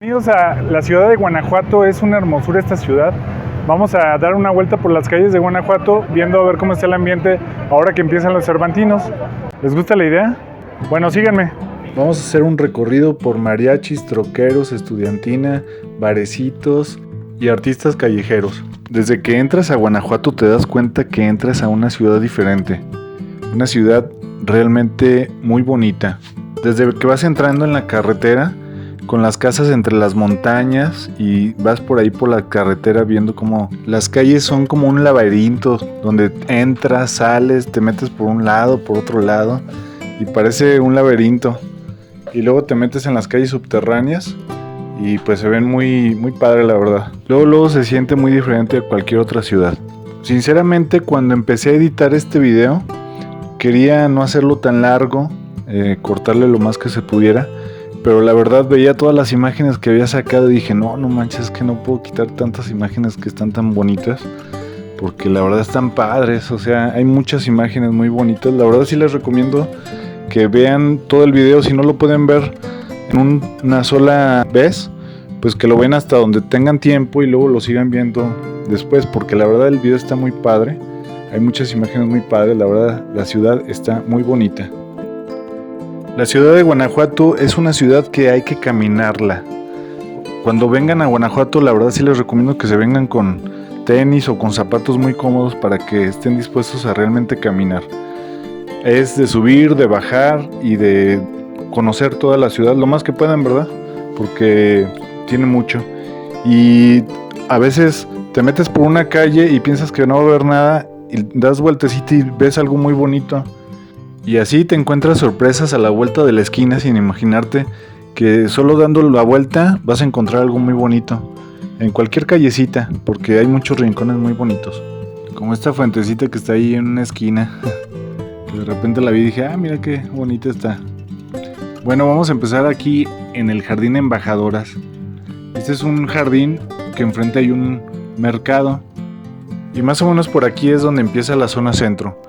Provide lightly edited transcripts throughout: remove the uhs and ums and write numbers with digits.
Bienvenidos a la ciudad de Guanajuato. Es una hermosura esta ciudad. Vamos a dar una vuelta por las calles de Guanajuato, viendo a ver cómo está el ambiente ahora que empiezan los Cervantinos. ¿Les gusta la idea? Bueno, síganme. Vamos a hacer un recorrido por mariachis, troqueros, estudiantina, barecitos y artistas callejeros. Desde que entras a Guanajuato te das cuenta que entras a una ciudad diferente. Una ciudad realmente muy bonita. Desde que vas entrando en la carretera, con las casas entre las montañas y vas por ahí por la carretera viendo como las calles son como un laberinto donde entras, sales, te metes por un lado, por otro lado y parece un laberinto. Y luego te metes en las calles subterráneas y pues se ven muy padre, la verdad. Luego se siente muy diferente a cualquier otra ciudad. Sinceramente, cuando empecé a editar este video quería no hacerlo tan largo, cortarle lo más que se pudiera. Pero la verdad veía todas las imágenes que había sacado y dije, no manches, es que no puedo quitar tantas imágenes que están tan bonitas. Porque la verdad están padres, o sea, hay muchas imágenes muy bonitas. La verdad sí les recomiendo que vean todo el video. Si no lo pueden ver en una sola vez, pues que lo vean hasta donde tengan tiempo y luego lo sigan viendo después. Porque la verdad el video está muy padre. Hay muchas imágenes muy padres, la verdad la ciudad está muy bonita. La ciudad de Guanajuato es una ciudad que hay que caminarla. Cuando vengan a Guanajuato, la verdad sí les recomiendo que se vengan con tenis o con zapatos muy cómodos para que estén dispuestos a realmente caminar. Es de subir, de bajar y de conocer toda la ciudad, lo más que puedan, ¿verdad? Porque tiene mucho. Y a veces te metes por una calle y piensas que no va a haber nada y das vueltecita y ves algo muy bonito. Y así te encuentras sorpresas a la vuelta de la esquina sin imaginarte que solo dando la vuelta vas a encontrar algo muy bonito. En cualquier callecita, porque hay muchos rincones muy bonitos. Como esta fuentecita que está ahí en una esquina. Que de repente la vi y dije, mira qué bonita está. Bueno, vamos a empezar aquí en el Jardín Embajadoras. Este es un jardín que enfrente hay un mercado. Y más o menos por aquí es donde empieza la zona centro.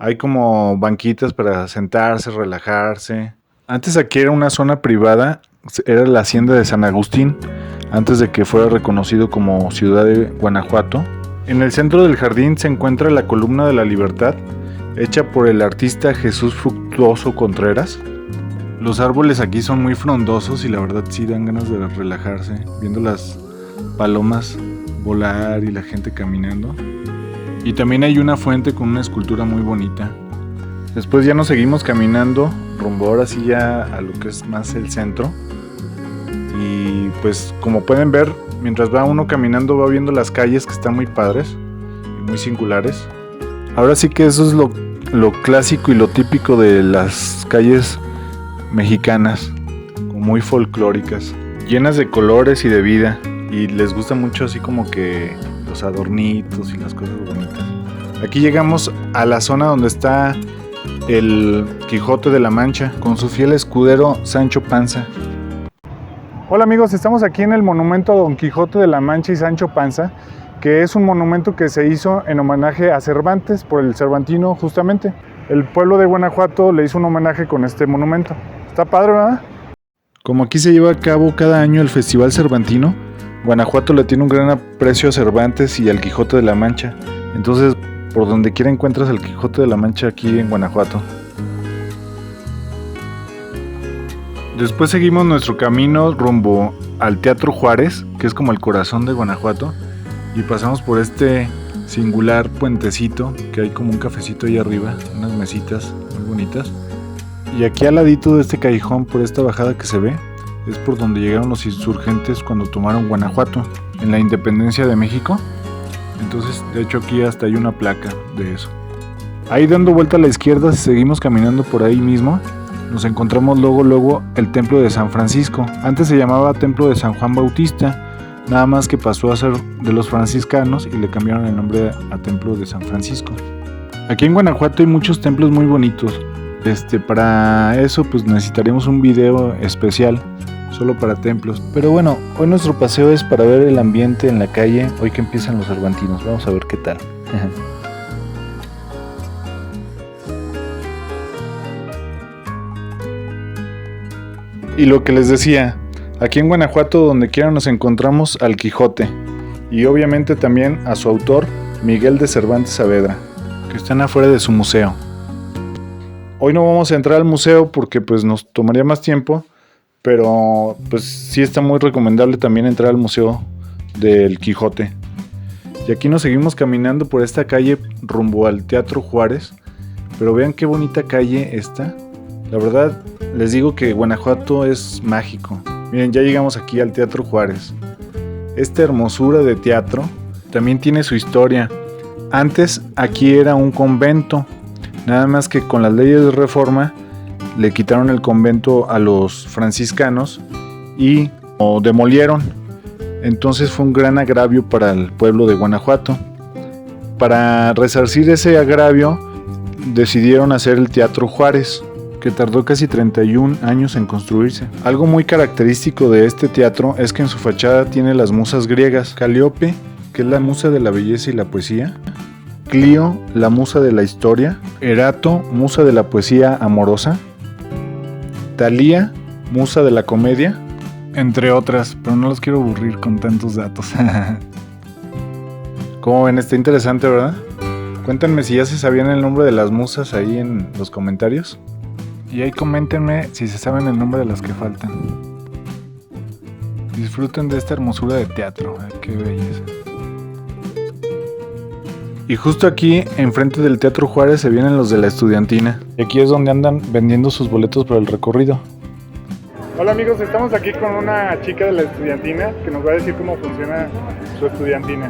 Hay como banquitas para sentarse, relajarse. Antes aquí era una zona privada, era la hacienda de San Agustín, antes de que fuera reconocido como ciudad de Guanajuato. En el centro del jardín se encuentra la Columna de la Libertad, hecha por el artista Jesús Fructuoso Contreras. Los árboles aquí son muy frondosos y la verdad sí dan ganas de relajarse, viendo las palomas volar y la gente caminando. Y también hay una fuente con una escultura muy bonita. Después ya nos seguimos caminando, rumbo ahora sí ya a lo que es más el centro. Y pues como pueden ver, mientras va uno caminando va viendo las calles que están muy padres y muy singulares. Ahora sí que eso es lo clásico y lo típico de las calles mexicanas, muy folclóricas, llenas de colores y de vida. Y les gusta mucho así como que los adornitos y las cosas bonitas. Aquí llegamos a la zona donde está el Quijote de la Mancha con su fiel escudero Sancho Panza. Hola amigos, estamos aquí en el monumento a Don Quijote de la Mancha y Sancho Panza, que es un monumento que se hizo en homenaje a Cervantes por el Cervantino justamente. El pueblo de Guanajuato le hizo un homenaje con este monumento. Está padre, ¿verdad? Como aquí se lleva a cabo cada año el Festival Cervantino, Guanajuato le tiene un gran aprecio a Cervantes y al Quijote de la Mancha. Entonces, por donde quiera encuentras al Quijote de la Mancha aquí en Guanajuato. Después seguimos nuestro camino rumbo al Teatro Juárez, que es como el corazón de Guanajuato, y pasamos por este singular puentecito, que hay como un cafecito ahí arriba, unas mesitas muy bonitas. Y aquí al ladito de este callejón, por esta bajada que se ve, es por donde llegaron los insurgentes cuando tomaron Guanajuato, en la independencia de México. Entonces, de hecho aquí hasta hay una placa de eso. Ahí dando vuelta a la izquierda, si seguimos caminando por ahí mismo, nos encontramos luego el Templo de San Francisco. Antes se llamaba Templo de San Juan Bautista, nada más que pasó a ser de los franciscanos y le cambiaron el nombre a Templo de San Francisco. Aquí en Guanajuato hay muchos templos muy bonitos. Para eso pues necesitaríamos un video especial solo para templos. Pero bueno, hoy nuestro paseo es para ver el ambiente en la calle, hoy que empiezan los Cervantinos. Vamos a ver qué tal. Y lo que les decía, Aquí en Guanajuato, donde quiera, nos encontramos al Quijote y obviamente también a su autor, Miguel de Cervantes Saavedra, que están afuera de su museo. Hoy no vamos a entrar al museo porque pues nos tomaría más tiempo, pero pues sí está muy recomendable también entrar al museo del Quijote. Y aquí nos seguimos caminando por esta calle rumbo al Teatro Juárez, pero vean qué bonita calle esta. La verdad, les digo que Guanajuato es mágico. Miren, ya llegamos aquí al Teatro Juárez. Esta hermosura de teatro también tiene su historia. Antes aquí era un convento, nada más que con las leyes de reforma le quitaron el convento a los franciscanos y lo demolieron. Entonces fue un gran agravio para el pueblo de Guanajuato. Para resarcir ese agravio decidieron hacer el Teatro Juárez, que tardó casi 31 años en construirse. Algo muy característico de este teatro es que en su fachada tiene las musas griegas. Calíope, que es la musa de la belleza y la poesía. Clío, la musa de la historia. Erato, musa de la poesía amorosa. Talía, musa de la comedia. Entre otras, pero no los quiero aburrir con tantos datos. Como ven, está interesante, ¿verdad? Cuéntenme si ya se sabían el nombre de las musas ahí en los comentarios. Y ahí coméntenme si se saben el nombre de las que faltan. Disfruten de esta hermosura de teatro. Qué belleza. Y justo aquí, enfrente del Teatro Juárez, se vienen los de la Estudiantina. Y aquí es donde andan vendiendo sus boletos para el recorrido. Hola amigos, estamos aquí con una chica de la Estudiantina que nos va a decir cómo funciona su Estudiantina.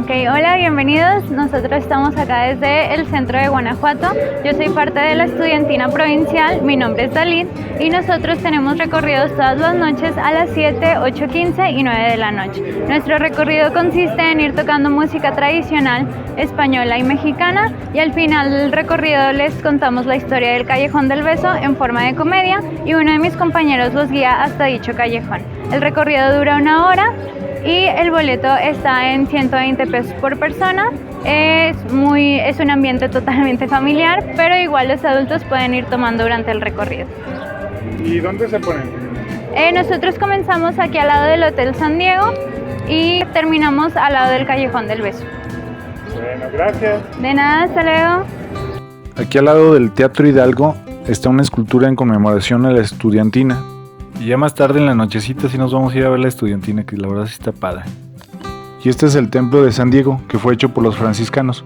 Ok, hola, bienvenidos. Nosotros estamos acá desde el centro de Guanajuato. Yo soy parte de la Estudiantina Provincial, mi nombre es Dalit y nosotros tenemos recorridos todas las noches a las 7, 8, 15 y 9 de la noche. Nuestro recorrido consiste en ir tocando música tradicional española y mexicana y al final del recorrido les contamos la historia del Callejón del Beso en forma de comedia y uno de mis compañeros los guía hasta dicho callejón. El recorrido dura 1 hora. Y el boleto está en 120 pesos por persona. Es un ambiente totalmente familiar, pero igual los adultos pueden ir tomando durante el recorrido. ¿Y dónde se ponen? Nosotros comenzamos aquí al lado del Hotel San Diego y terminamos al lado del Callejón del Beso. Bueno, gracias. De nada, hasta luego. Aquí al lado del Teatro Hidalgo está una escultura en conmemoración a la Estudiantina. Y ya más tarde en la nochecita sí nos vamos a ir a ver la Estudiantina, que la verdad sí está padre. Y este es el templo de San Diego, que fue hecho por los franciscanos.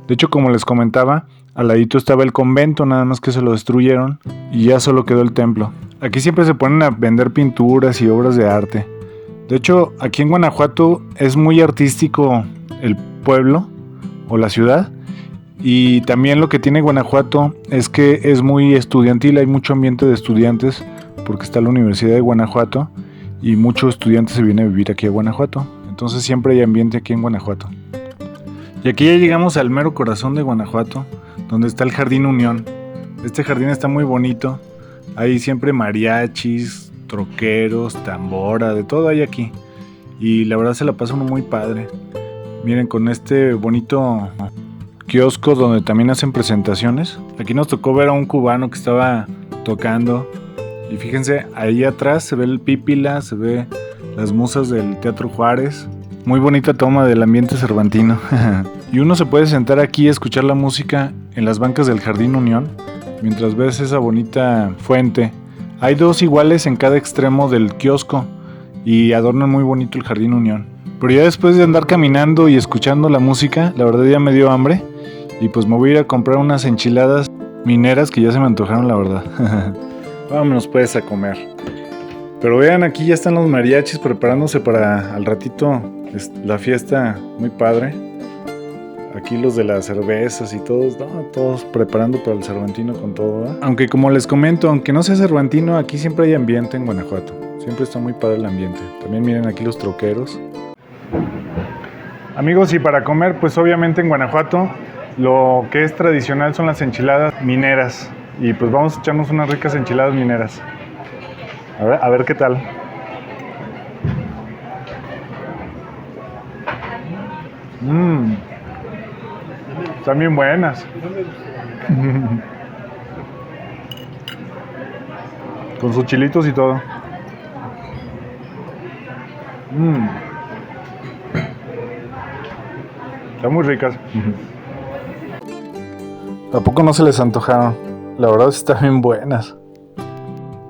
De hecho, como les comentaba, al ladito estaba el convento, nada más que se lo destruyeron y ya solo quedó el templo. Aquí siempre se ponen a vender pinturas y obras de arte. De hecho, aquí en Guanajuato es muy artístico el pueblo o la ciudad. Y también lo que tiene Guanajuato es que es muy estudiantil, hay mucho ambiente de estudiantes, porque está la Universidad de Guanajuato y muchos estudiantes se vienen a vivir aquí a Guanajuato. Entonces siempre hay ambiente aquí en Guanajuato. Y aquí ya llegamos al mero corazón de Guanajuato, donde está el Jardín Unión. Este jardín está muy bonito. Hay siempre mariachis, troqueros, tambora, de todo hay aquí. Y la verdad se la pasa uno muy padre. Miren, con este bonito kiosco donde también hacen presentaciones. Aquí nos tocó ver a un cubano que estaba tocando. Y fíjense, ahí atrás se ve el Pípila, se ve las musas del Teatro Juárez. Muy bonita toma del ambiente cervantino. Y uno se puede sentar aquí a escuchar la música en las bancas del Jardín Unión, mientras ves esa bonita fuente. Hay 2 iguales en cada extremo del kiosco y adornan muy bonito el Jardín Unión. Pero ya después de andar caminando y escuchando la música, la verdad ya me dio hambre. Y pues me voy a ir a comprar unas enchiladas mineras que ya se me antojaron, la verdad. Vámonos pues a comer. Pero vean, aquí ya están los mariachis preparándose para al ratito la fiesta, muy padre. Aquí los de las cervezas y todos, todos preparando para el Cervantino con todo, ¿verdad? Aunque como les comento, aunque no sea Cervantino, aquí siempre hay ambiente en Guanajuato. Siempre está muy padre el ambiente. También miren aquí los troqueros. Amigos, y para comer, pues obviamente en Guanajuato lo que es tradicional son las enchiladas mineras. Y pues vamos a echarnos unas ricas enchiladas mineras. A ver qué tal. Están bien buenas. Con sus chilitos y todo. Están muy ricas. ¿A poco no se les antojaron? La verdad están bien buenas.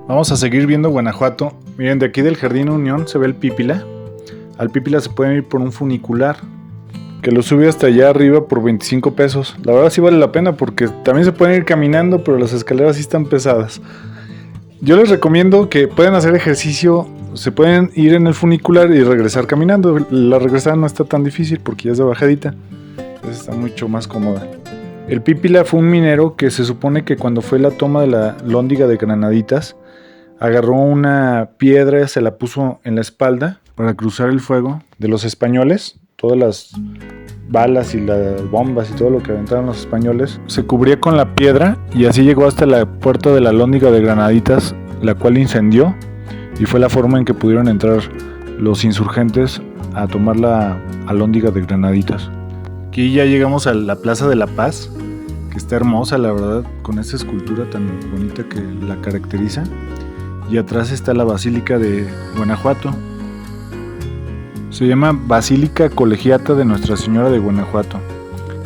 Vamos a seguir viendo Guanajuato. Miren, de aquí del Jardín Unión se ve el Pípila. Al Pípila se pueden ir por un funicular que lo sube hasta allá arriba por 25 pesos. La verdad sí vale la pena porque también se pueden ir caminando, pero las escaleras sí están pesadas. Yo les recomiendo que puedan hacer ejercicio. Se pueden ir en el funicular y regresar caminando. La regresada no está tan difícil porque ya es de bajadita. Entonces está mucho más cómoda. El Pípila fue un minero que se supone que cuando fue la toma de la Lóndiga de Granaditas, agarró una piedra, se la puso en la espalda para cruzar el fuego de los españoles. Todas las balas y las bombas y todo lo que aventaron los españoles se cubría con la piedra y así llegó hasta la puerta de la Lóndiga de Granaditas, la cual incendió, y fue la forma en que pudieron entrar los insurgentes a tomar la Lóndiga de Granaditas. Aquí ya llegamos a la Plaza de la Paz, que está hermosa, la verdad, con esta escultura tan bonita que la caracteriza. Y atrás está la Basílica de Guanajuato. Se llama Basílica Colegiata de Nuestra Señora de Guanajuato.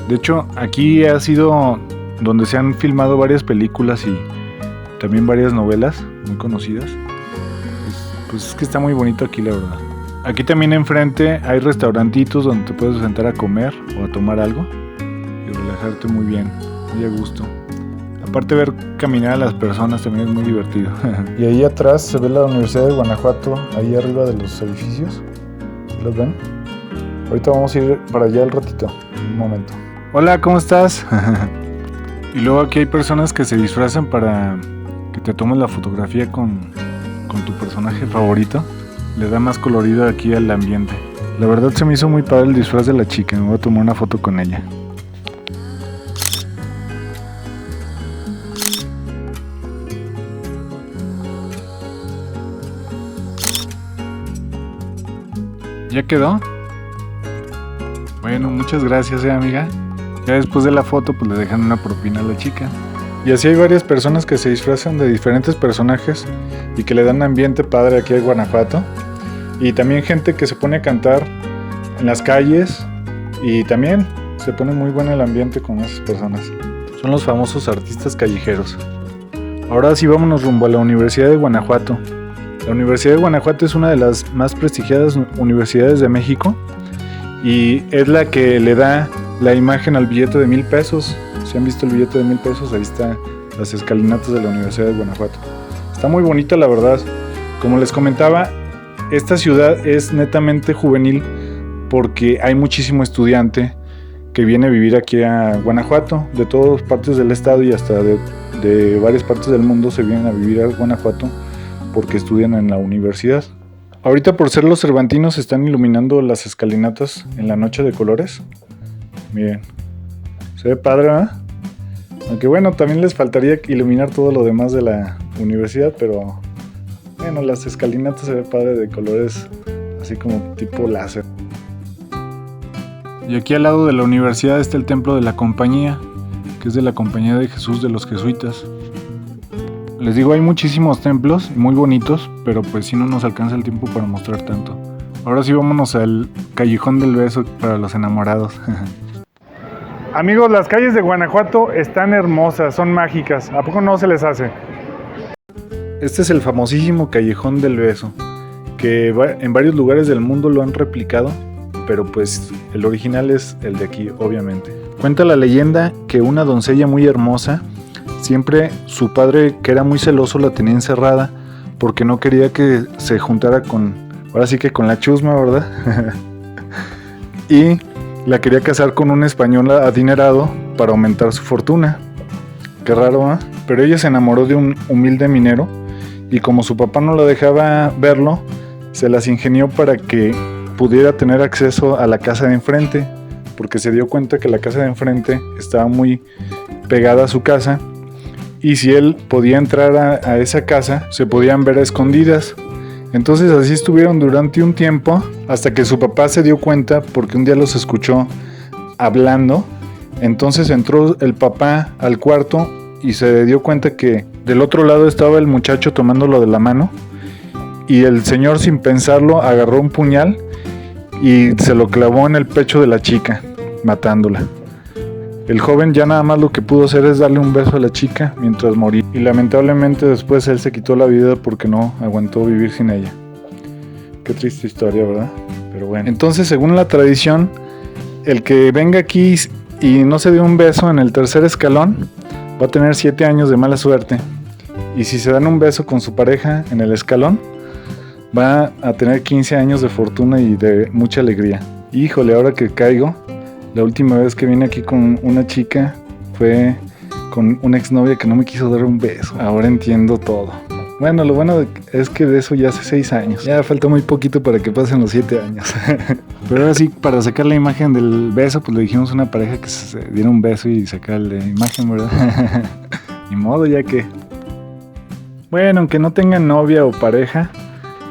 De hecho, aquí ha sido donde se han filmado varias películas y también varias novelas muy conocidas. Pues es que está muy bonito aquí, la verdad. Aquí también enfrente hay restaurantitos donde te puedes sentar a comer o a tomar algo y relajarte muy bien, muy a gusto. Aparte, ver caminar a las personas también es muy divertido. Y ahí atrás se ve la Universidad de Guanajuato, ahí arriba de los edificios. ¿Los ven? Ahorita vamos a ir para allá al ratito, un momento. Hola, ¿cómo estás? Y luego aquí hay personas que se disfrazan para que te tomes la fotografía con tu personaje favorito. Le da más colorido aquí al ambiente. La verdad se me hizo muy padre el disfraz de la chica. Me voy a tomar una foto con ella. ¿Ya quedó? Bueno, muchas gracias, amiga. Ya después de la foto pues le dejan una propina a la chica. Y así hay varias personas que se disfrazan de diferentes personajes y que le dan ambiente padre aquí en Guanajuato. Y también gente que se pone a cantar en las calles y también se pone muy bueno el ambiente con esas personas. Son los famosos artistas callejeros. Ahora sí, vámonos rumbo a la Universidad de Guanajuato. La Universidad de Guanajuato es una de las más prestigiadas universidades de México y es la que le da la imagen al billete de 1,000 pesos. Si han visto el billete de 1,000 pesos, ahí están las escalinatas de la Universidad de Guanajuato. Está muy bonita, la verdad. Como les comentaba, esta ciudad es netamente juvenil porque hay muchísimo estudiante que viene a vivir aquí a Guanajuato. De todas partes del estado y hasta de varias partes del mundo se vienen a vivir a Guanajuato porque estudian en la universidad. Ahorita, por ser los cervantinos, están iluminando las escalinatas en la noche de colores. Miren, se ve padre, ¿verdad? Aunque bueno, también les faltaría iluminar todo lo demás de la universidad, pero bueno, las escalinatas se ve padre de colores así como tipo láser. Y aquí al lado de la universidad está el templo de la compañía, que es de la Compañía de Jesús de los Jesuitas. Les digo, hay muchísimos templos muy bonitos, pero pues si no nos alcanza el tiempo para mostrar tanto. Ahora sí, vámonos al Callejón del Beso para los enamorados. Amigos, las calles de Guanajuato están hermosas, son mágicas. ¿A poco no se les hace? Este es el famosísimo Callejón del Beso, que en varios lugares del mundo lo han replicado, pero pues el original es el de aquí, obviamente. Cuenta la leyenda que una doncella muy hermosa, siempre su padre, que era muy celoso, la tenía encerrada porque no quería que se juntara ahora sí que con la chusma, ¿verdad? Y la quería casar con un español adinerado para aumentar su fortuna. Qué raro, ¿eh? Pero ella se enamoró de un humilde minero y como su papá no la dejaba verlo, se las ingenió para que pudiera tener acceso a la casa de enfrente, porque se dio cuenta que la casa de enfrente estaba muy pegada a su casa y si él podía entrar a esa casa, se podían ver a escondidas. Entonces así estuvieron durante un tiempo hasta que su papá se dio cuenta porque un día los escuchó hablando. Entonces entró el papá al cuarto y se dio cuenta que del otro lado estaba el muchacho tomándolo de la mano y el señor, sin pensarlo, agarró un puñal y se lo clavó en el pecho de la chica, matándola. El joven ya nada más lo que pudo hacer es darle un beso a la chica mientras moría, y lamentablemente después él se quitó la vida porque no aguantó vivir sin ella. Qué triste historia, ¿verdad? Pero bueno. Entonces, según la tradición, el que venga aquí y no se dé un beso en el tercer escalón va a tener 7 años de mala suerte. Y si se dan un beso con su pareja en el escalón, va a tener 15 años de fortuna y de mucha alegría. Híjole, ahora que caigo, la última vez que vine aquí con una chica fue con una exnovia que no me quiso dar un beso. Ahora entiendo todo. Bueno, lo bueno es que de eso ya hace 6 años. Ya falta muy poquito para que pasen los 7 años. Pero ahora sí, para sacar la imagen del beso, pues le dijimos a una pareja que se diera un beso y sacar la imagen, ¿verdad? Ni modo, ya que... Bueno, aunque no tengan novia o pareja,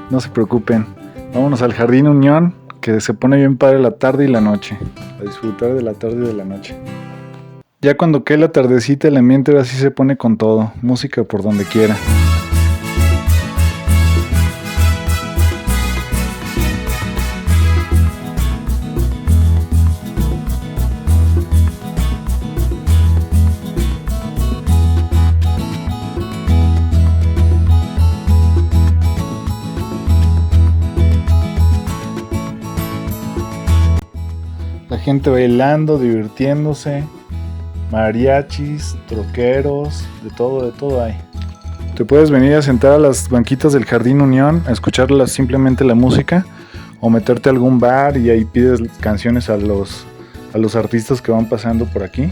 no se preocupen. Vámonos al Jardín Unión, que se pone bien padre la tarde y la noche. A disfrutar de la tarde y de la noche. Ya cuando cae la tardecita, el ambiente así se pone con todo. Música por donde quiera. La gente bailando, divirtiéndose, mariachis, troqueros, de todo hay. Te puedes venir a sentar a las banquitas del Jardín Unión a escuchar simplemente la música, o meterte a algún bar y ahí pides canciones a los artistas que van pasando por aquí.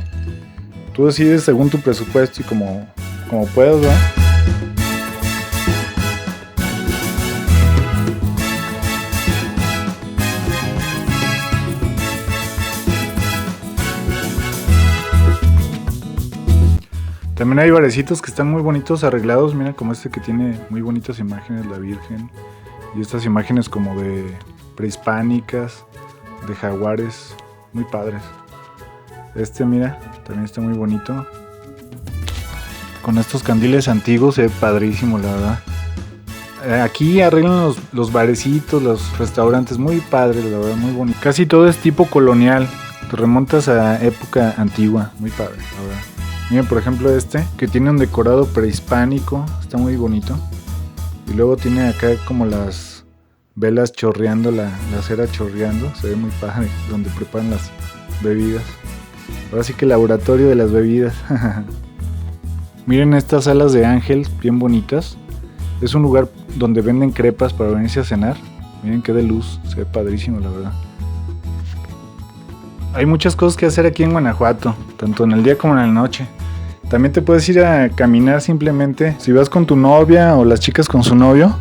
Tú decides según tu presupuesto y como puedas, ¿verdad? También hay barecitos que están muy bonitos, arreglados, mira, como este que tiene muy bonitas imágenes, la Virgen, y estas imágenes como de prehispánicas, de jaguares, muy padres. Este, mira, también está muy bonito. Con estos candiles antiguos, se ve padrísimo, la verdad. Aquí arreglan los barecitos, los restaurantes, muy padres, la verdad, muy bonito. Casi todo es tipo colonial, te remontas a época antigua, muy padre, la verdad. Miren, por ejemplo, este, que tiene un decorado prehispánico, está muy bonito. Y luego tiene acá como las velas chorreando, la cera chorreando, se ve muy padre, donde preparan las bebidas. Ahora sí que el laboratorio de las bebidas. Miren estas alas de ángel, bien bonitas. Es un lugar donde venden crepas para venirse a cenar. Miren qué de luz, se ve padrísimo, la verdad. Hay muchas cosas que hacer aquí en Guanajuato, tanto en el día como en la noche. También te puedes ir a caminar simplemente. Si vas con tu novia o las chicas con su novio,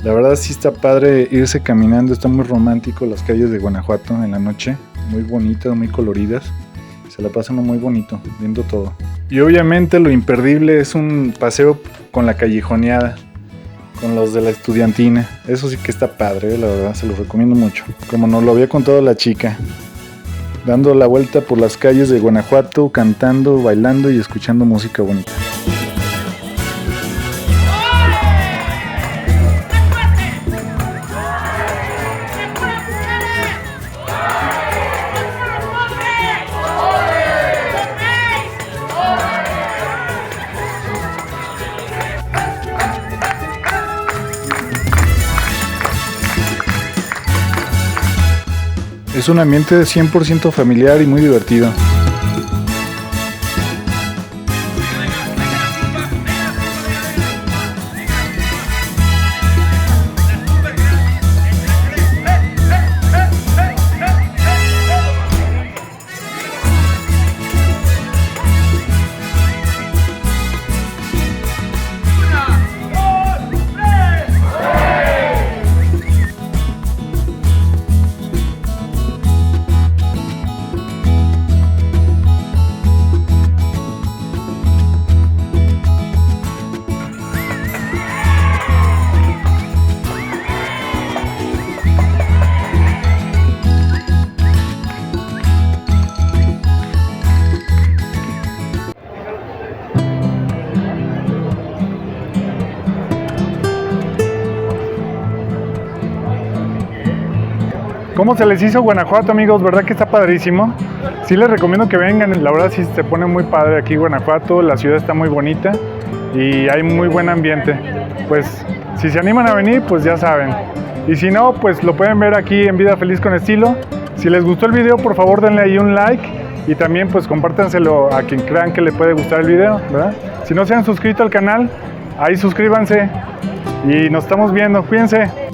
la verdad sí está padre irse caminando. Está muy romántico las calles de Guanajuato en la noche. Muy bonitas, muy coloridas. Se la pasan muy bonito, viendo todo. Y obviamente lo imperdible es un paseo con la callejoneada, con los de la estudiantina. Eso sí que está padre, la verdad, se lo recomiendo mucho. Como nos lo había contado la chica. Dando la vuelta por las calles de Guanajuato, cantando, bailando y escuchando música bonita. Es un ambiente 100% familiar y muy divertido. ¿Cómo se les hizo Guanajuato, amigos? ¿Verdad que está padrísimo? Sí les recomiendo que vengan, la verdad sí se pone muy padre aquí Guanajuato, la ciudad está muy bonita y hay muy buen ambiente. Pues si se animan a venir, pues ya saben. Y si no, pues lo pueden ver aquí en Vida Feliz con Estilo. Si les gustó el video, por favor denle ahí un like y también pues compártanselo a quien crean que le puede gustar el video, ¿verdad? Si no se han suscrito al canal, ahí suscríbanse y nos estamos viendo, cuídense.